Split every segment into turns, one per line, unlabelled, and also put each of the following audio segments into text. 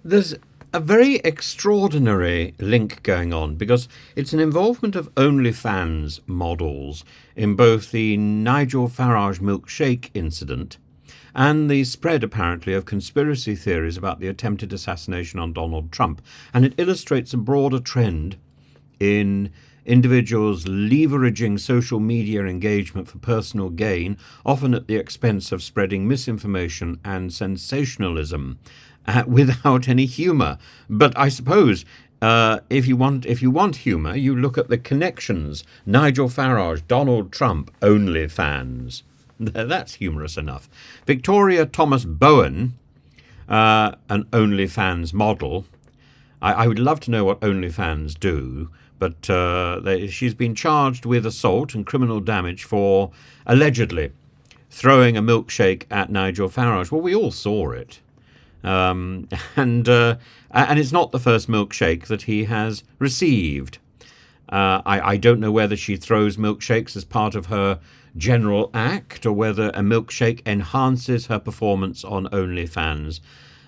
There's a very extraordinary link going on because it's an involvement of OnlyFans models in both the Nigel Farage milkshake incident and the spread, apparently, of conspiracy theories about the attempted assassination on Donald Trump. And it illustrates a broader trend in individuals leveraging social media engagement for personal gain, often at the expense of spreading misinformation and sensationalism without any humour. But I suppose if you want humour, you look at the connections. Nigel Farage, Donald Trump, OnlyFans. That's humorous enough. Victoria Thomas-Bowen, an OnlyFans model. I would love to know what OnlyFans do, but she's been charged with assault and criminal damage for allegedly throwing a milkshake at Nigel Farage. Well, we all saw it. And it's not the first milkshake that he has received. I don't know whether she throws milkshakes as part of her general act or whether a milkshake enhances her performance on OnlyFans.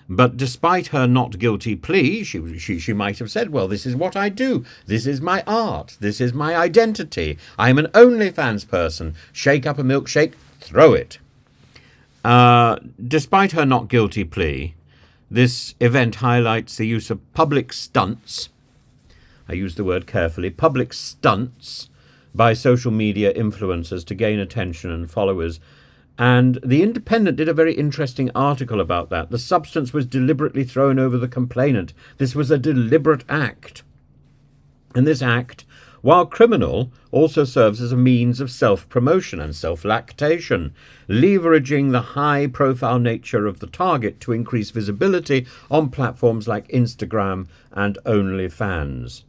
But despite her not guilty plea, she might have said, well, this is what I do. This is my art. This is my identity. I'm an OnlyFans person. Shake up a milkshake, throw it. Despite her not guilty plea, this event highlights the use of public stunts. I use the word carefully, public stunts by social media influencers to gain attention and followers. And The Independent did a very interesting article about that. The substance was deliberately thrown over the complainant. This was a deliberate act. And this act, while criminal, also serves as a means of self-promotion and self-lactation, leveraging the high-profile nature of the target to increase visibility on platforms like Instagram and OnlyFans.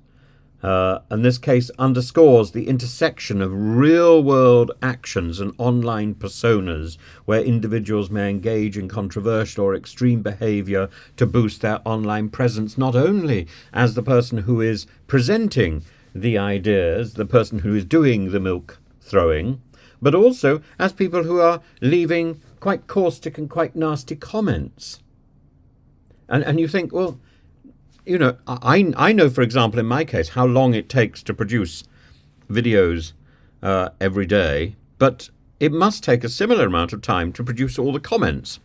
And this case underscores the intersection of real-world actions and online personas where individuals may engage in controversial or extreme behavior to boost their online presence, not only as the person who is presenting the ideas, the person who is doing the milk throwing, but also as people who are leaving quite caustic and quite nasty comments. And you think, well, you know, I know, for example, in my case, how long it takes to produce videos every day, but it must take a similar amount of time to produce all the comments.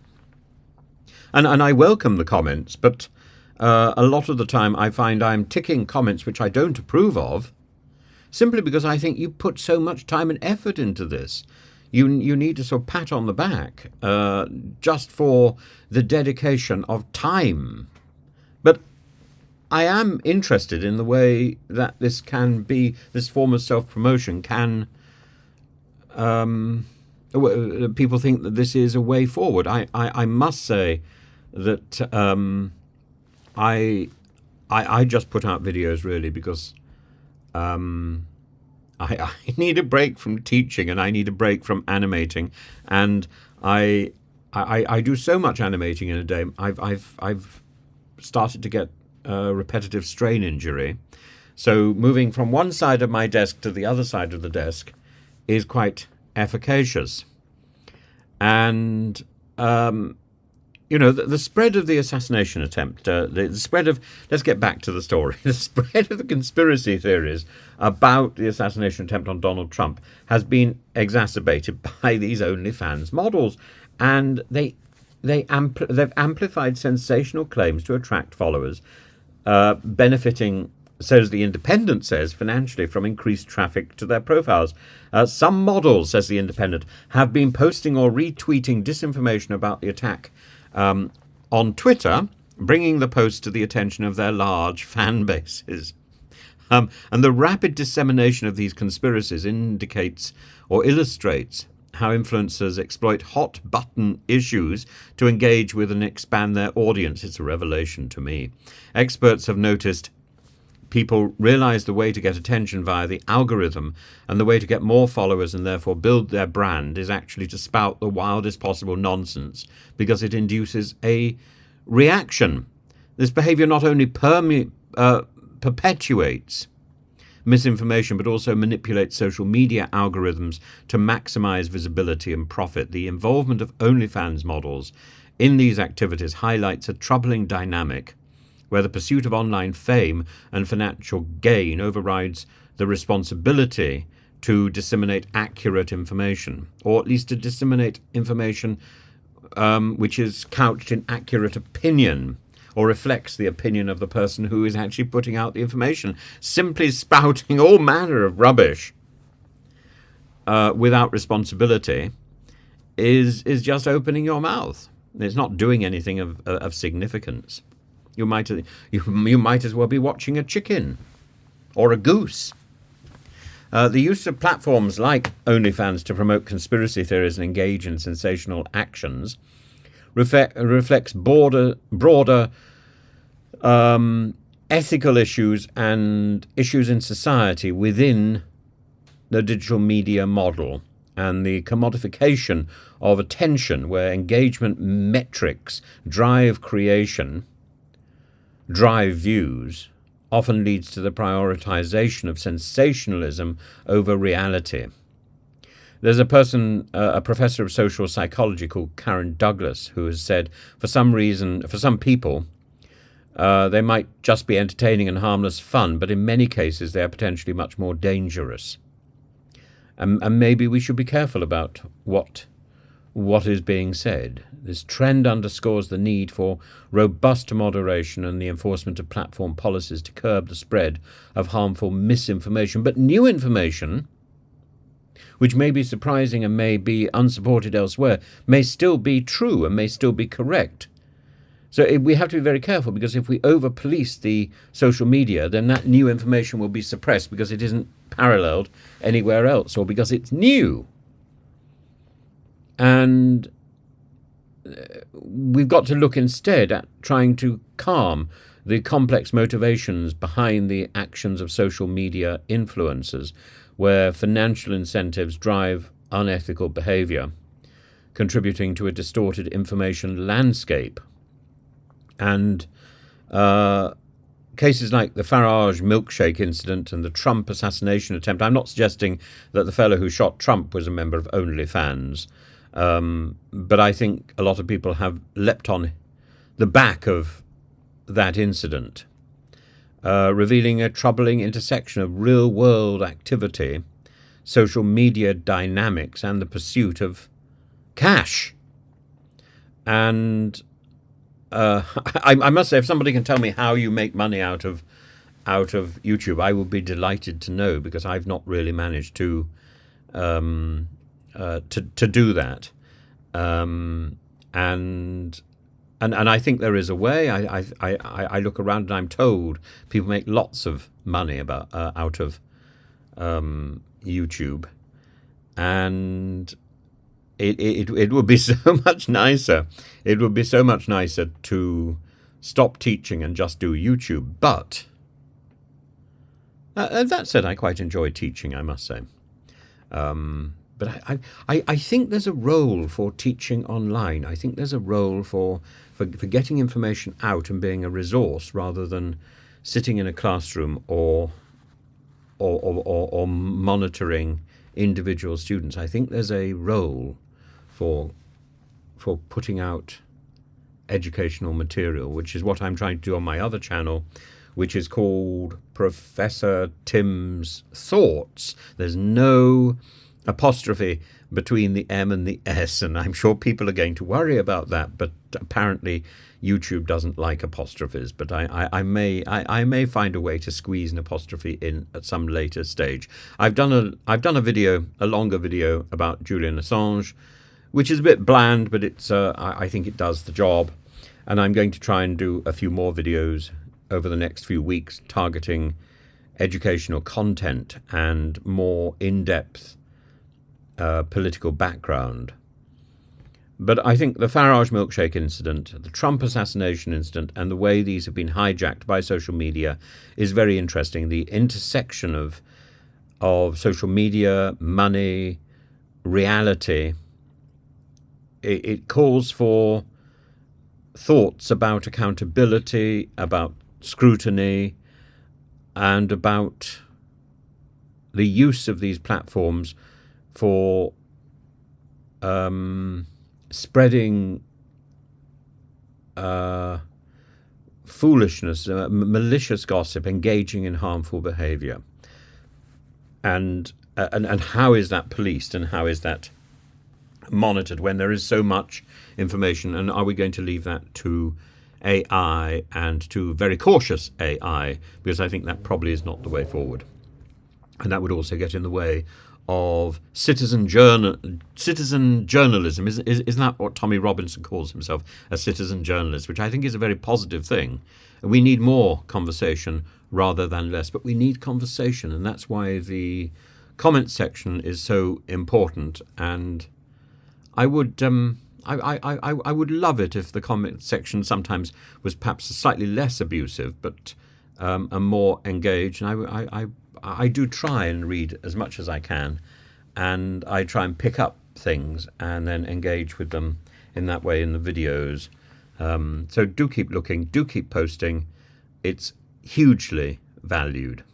And I welcome the comments, but a lot of the time I find I'm ticking comments which I don't approve of, simply because I think you put so much time and effort into this. You need to sort of pat on the back just for the dedication of time. But I am interested in the way that this form of self-promotion can, people think that this is a way forward. I must say that I just put out videos really because I need a break from teaching and I need a break from animating, and I do so much animating in a day. I've started to get a repetitive strain injury, so moving from one side of my desk to the other side of the desk is quite efficacious. And you know, the spread of the assassination attempt, the spread of, let's get back to the story, the spread of the conspiracy theories about the assassination attempt on Donald Trump has been exacerbated by these OnlyFans models, and they've amplified sensational claims to attract followers, benefiting, so as The Independent says, financially from increased traffic to their profiles. Some models, says The Independent, have been posting or retweeting disinformation about the attack on Twitter, bringing the post to the attention of their large fan bases. And the rapid dissemination of these conspiracies indicates or illustrates how influencers exploit hot-button issues to engage with and expand their audience. It's a revelation to me. Experts have noticed people realize the way to get attention via the algorithm, and the way to get more followers and therefore build their brand is actually to spout the wildest possible nonsense, because it induces a reaction. This behavior not only perpetuates misinformation, but also manipulates social media algorithms to maximize visibility and profit. The involvement of OnlyFans models in these activities highlights a troubling dynamic where the pursuit of online fame and financial gain overrides the responsibility to disseminate accurate information, or at least to disseminate information which is couched in accurate opinion, or reflects the opinion of the person who is actually putting out the information. Simply spouting all manner of rubbish without responsibility is just opening your mouth. It's not doing anything of significance. You might as well be watching a chicken or a goose. The use of platforms like OnlyFans to promote conspiracy theories and engage in sensational actions reflects broader ethical issues and issues in society within the digital media model, and the commodification of attention, where engagement metrics drive creation, drive views, often leads to the prioritization of sensationalism over reality. There's a professor of social psychology called Karen Douglas, who has said, for some people, they might just be entertaining and harmless fun, but in many cases they are potentially much more dangerous. And maybe we should be careful about what is being said. This trend underscores the need for robust moderation and the enforcement of platform policies to curb the spread of harmful misinformation. But new information, which may be surprising and may be unsupported elsewhere, may still be true and may still be correct. So we have to be very careful, because if we over-police the social media, then that new information will be suppressed because it isn't paralleled anywhere else, or because it's new. And we've got to look instead at trying to calm the complex motivations behind the actions of social media influencers, where financial incentives drive unethical behavior, contributing to a distorted information landscape. And cases like the Farage milkshake incident and the Trump assassination attempt. I'm not suggesting that the fellow who shot Trump was a member of OnlyFans, but I think a lot of people have leapt on the back of that incident, revealing a troubling intersection of real-world activity, social media dynamics, and the pursuit of cash. And I must say, if somebody can tell me how you make money out of YouTube, I would be delighted to know, because I've not really managed to do that. And I think there is a way. I look around and I'm told people make lots of money out of YouTube, and it would be so much nicer. It would be so much nicer to stop teaching and just do YouTube. But that said, I quite enjoy teaching, I must say. But I think there's a role for teaching online. I think there's a role for getting information out and being a resource, rather than sitting in a classroom or monitoring individual students. I think there's a role for putting out educational material, which is what I'm trying to do on my other channel, which is called Professor Tim's Thoughts. There's no apostrophe between the M and the S, and I'm sure people are going to worry about that, but apparently YouTube doesn't like apostrophes. But I may find a way to squeeze an apostrophe in at some later stage. I've done a video, a longer video about Julian Assange, which is a bit bland, but it's I think it does the job. And I'm going to try and do a few more videos over the next few weeks targeting educational content and more in-depth political background. But I think the Farage milkshake incident, the Trump assassination incident, and the way these have been hijacked by social media is very interesting. The intersection of social media, money, reality, it calls for thoughts about accountability, about scrutiny, and about the use of these platforms for spreading foolishness, malicious gossip, engaging in harmful behaviour, and how is that policed and how is that monitored when there is so much information? And are we going to leave that to AI, and to very cautious AI? Because I think that probably is not the way forward, and that would also get in the way of citizen journalism. Isn't that what Tommy Robinson calls himself, a citizen journalist, which I think is a very positive thing. We need more conversation rather than less, but we need conversation, and that's why the comment section is so important. And I would I would love it if the comment section sometimes was perhaps slightly less abusive, but and more engaged. And I do try and read as much as I can, and I try and pick up things and then engage with them in that way in the videos. So do keep looking, do keep posting. It's hugely valued.